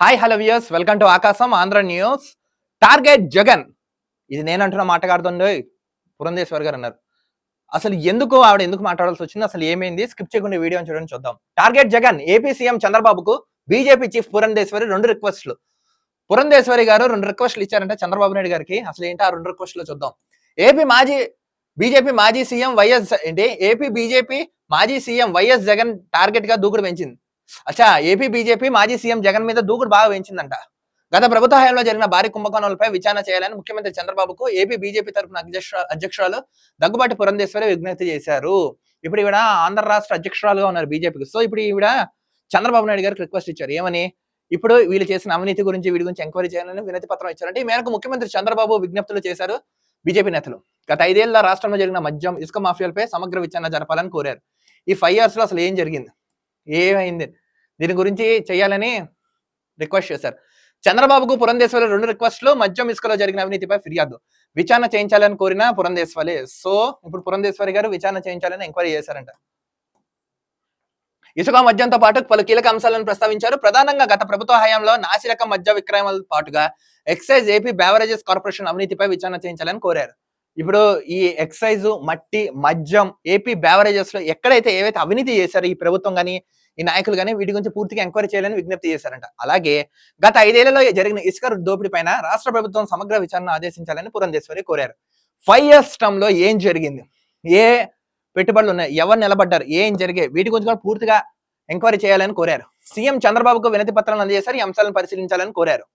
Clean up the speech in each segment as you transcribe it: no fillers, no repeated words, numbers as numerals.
Hi hello viewers, welcome to ఆకాశం Andhra news. Target Jagan. ఇది నేను అంటున్న మాట కాదండి, పురంధేశ్వర్ గారు అన్నారు. అసలు ఆవిడ ఎందుకు మాట్లాడాల్సి వచ్చింది, అసలు ఏమైంది, స్కిప్ చేయకుండా వీడియోని చూడండి, చూద్దాం. టార్గెట్ జగన్. ఏపీ సీఎం చంద్రబాబుకు బీజేపీ చీఫ్ పురంధేశ్వరి 2 రిక్వెస్ట్లు. పురంధేశ్వరి గారు 2 రిక్వెస్ట్లు ఇచ్చారంటే చంద్రబాబు నాయుడు గారికి. అసలు ఏంటి ఆ 2 రిక్వెస్ట్లు చూద్దాం. బీజేపీ మాజీ సీఎం వైఎస్ ఏపీ బీజేపీ మాజీ సీఎం వైఎస్ జగన్ టార్గెట్ గా దూకుడు పెంచింది. ఏపీ బీజేపీ మాజీ సీఎం జగన్ మీద దూకుడు బాగా పెంచిందంట. గత ప్రభుత్వ హయాంలో జరిగిన భారీ కుంభకోణాలపై విచారణ చేయాలని ముఖ్యమంత్రి చంద్రబాబుకు ఏపీ బీజేపీ తరఫున అధ్యక్షురాలు దగ్గుబాటి పురంధేశ్వరి విజ్ఞప్తి చేశారు. ఇప్పుడు ఈవిడ ఆంధ్ర రాష్ట్ర అధ్యక్షురాలుగా ఉన్నారు బీజేపీకి. సో ఇప్పుడు ఈవిడ చంద్రబాబు నాయుడు గారికి రిక్వెస్ట్ ఇచ్చారు. ఏమని? ఇప్పుడు వీళ్ళు చేసిన అవినీతి గురించి, వీడి గురించి ఎంక్వైరీ చేయాలని వినతి పత్రం ఇచ్చారంటే ఈ మేరకు ముఖ్యమంత్రి చంద్రబాబు విజ్ఞప్తులు చేశారు బీజేపీ నేతలు. గత 5 ఏళ్ల రాష్ట్రంలో జరిగిన మద్యం, ఇసుక మాఫియాలపై సమగ్ర విచారణ జరపాలని కోరారు. ఈ 5 years లో అసలు ఏం జరిగింది, ఏమైంది, దీని గురించి చేయాలని రిక్వెస్ట్ చేశారు. చంద్రబాబుకు పురంధేశ్వరి 2 రిక్వెస్ట్లు. మద్యం, ఇసుకలో జరిగిన అవినీతిపై ఫిర్యాదు, విచారణ చేయించాలని కోరిన పురంధేశ్వరి. సో ఇప్పుడు పురంధేశ్వరి గారు విచారణ చేయించాలని ఎంక్వైరీ చేశారంట. ఇసుక, మద్యంతో పాటు పలు కీలక అంశాలను ప్రస్తావించారు. ప్రధానంగా గత ప్రభుత్వ హయాంలో నాసిరకం మద్య విక్రయాలతో పాటుగా ఎక్సైజ్, ఏపీ బెవరేజెస్ కార్పొరేషన్ అవినీతిపై విచారణ చేయించాలని కోరారు. ఇప్పుడు ఈ ఎక్సైజ్, మట్టి, మద్యం, ఏపీ బెవరేజెస్ లో ఎక్కడైతే ఏవైతే అవినీతి చేశారో ఈ ప్రభుత్వం గానీ, ఈ నాయకులు గానీ, వీటి గురించి పూర్తిగా ఎంక్వైరీ చేయాలని విజ్ఞప్తి చేశారంట. అలాగే గత 5 ఏళ్లలో జరిగిన ఇసుక దోపిడీ పైన రాష్ట్ర ప్రభుత్వం సమగ్ర విచారణ ఆదేశించాలని పురంధేశ్వరి కోరారు. 5 years టర్మ్ లో ఏం జరిగింది, ఏ పెట్టుబడులు ఉన్నాయి, ఎవరు నిలబడ్డారు, ఏం జరిగాయి, వీటి గురించి కూడా పూర్తిగా ఎంక్వైరీ చేయాలని కోరారు. సీఎం చంద్రబాబుకు వినతి పత్రాలను అందజేశారు. ఈ అంశాలను పరిశీలించాలని కోరారు.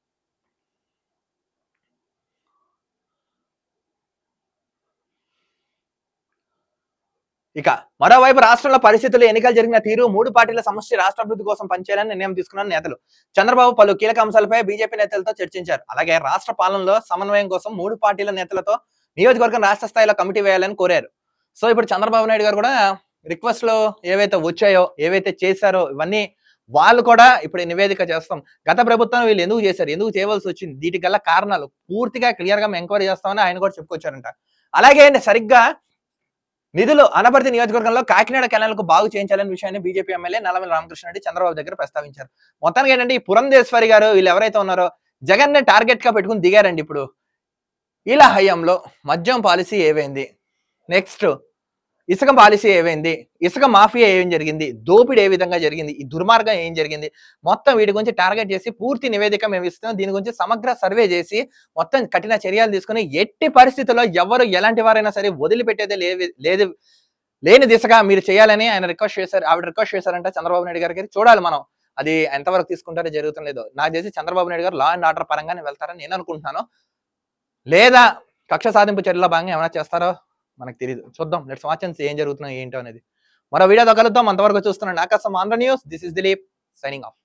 ఇక మరోవైపు రాష్ట్రంలో పరిస్థితులు, ఎన్నికలు జరిగిన తీరు, 3 పార్టీల సమష్టి రాష్ట్ర అభివృద్ధి కోసం పనిచేయాలని నిర్ణయం తీసుకున్న నేతలు. చంద్రబాబు పలు కీలక అంశాలపై బీజేపీ నేతలతో చర్చించారు. అలాగే రాష్ట్ర పాలనలో సమన్వయం కోసం 3 పార్టీల నేతలతో నియోజకవర్గం రాష్ట్ర స్థాయిలో కమిటీ వేయాలని కోరారు. సో ఇప్పుడు చంద్రబాబు నాయుడు గారు కూడా రిక్వెస్ట్లు ఏవైతే వచ్చాయో, ఏవైతే చేశారో ఇవన్నీ వాళ్ళు కూడా ఇప్పుడు నివేదిక చేస్తాం, గత ప్రభుత్వం వీళ్ళు ఎందుకు చేశారు, ఎందుకు చేయవలసి వచ్చింది, వీటి గల కారణాలు పూర్తిగా క్లియర్ గా ఎంక్వైరీ చేస్తామని ఆయన కూడా చెప్పుకొచ్చారంట. అలాగే సరిగ్గా నిధులు అనపర్తి నియోజకవర్గంలో కాకినాడ కెనాల్కు బాగు చేయించాలనే విషయాన్ని బీజేపీ ఎమ్మెల్యే నల్లమల రామకృష్ణారెడ్డి చంద్రబాబు దగ్గర ప్రస్తావించారు. మొత్తానికి ఏంటంటే ఈ పురంధేశ్వరి గారు వీళ్ళు ఎవరైతే ఉన్నారో జగన్ ని టార్గెట్ గా పెట్టుకుని దిగారండి. ఇప్పుడు ఇలా హయాంలో మద్యం పాలసీ ఏమైంది, నెక్స్ట్ ఇసుక పాలసీ ఏమైంది, ఇసుక మాఫియా ఏం జరిగింది, దోపిడీ ఏ విధంగా జరిగింది, ఈ దుర్మార్గం ఏం జరిగింది, మొత్తం వీటి గురించి టార్గెట్ చేసి పూర్తి నివేదిక మేము ఇస్తున్నాం. దీని గురించి సమగ్ర సర్వే చేసి మొత్తం కఠిన చర్యలు తీసుకుని ఎట్టి పరిస్థితుల్లో ఎవరు ఎలాంటి వారైనా సరే వదిలిపెట్టేదే లేని దిశగా మీరు చేయాలని ఆయన రిక్వెస్ట్ చేశారు. ఆవిడ రిక్వెస్ట్ చేశారంట చంద్రబాబు నాయుడు గారికి. చూడాలి మనం అది ఎంతవరకు తీసుకుంటారో జరుగుతుందో లేదో. నాకు తెలిసి చంద్రబాబు నాయుడు గారు లా అండ్ ఆర్డర్ పరంగానే వెళ్తారని నేను అనుకుంటున్నాను. లేదా కక్ష సాధింపు చర్యల భాగంగా ఏమైనా చేస్తారో మనకు తెలియదు. చూద్దాం, లెట్స్ వాచ్ అండ్ సీ ఏం జరుగుతుందో ఏంటో అనేది. మరో వీడియోతో కలుద్దాం. అంతవరకు చూస్తున్నాను ఆకాశం Andhra news. This is Dilip signing off.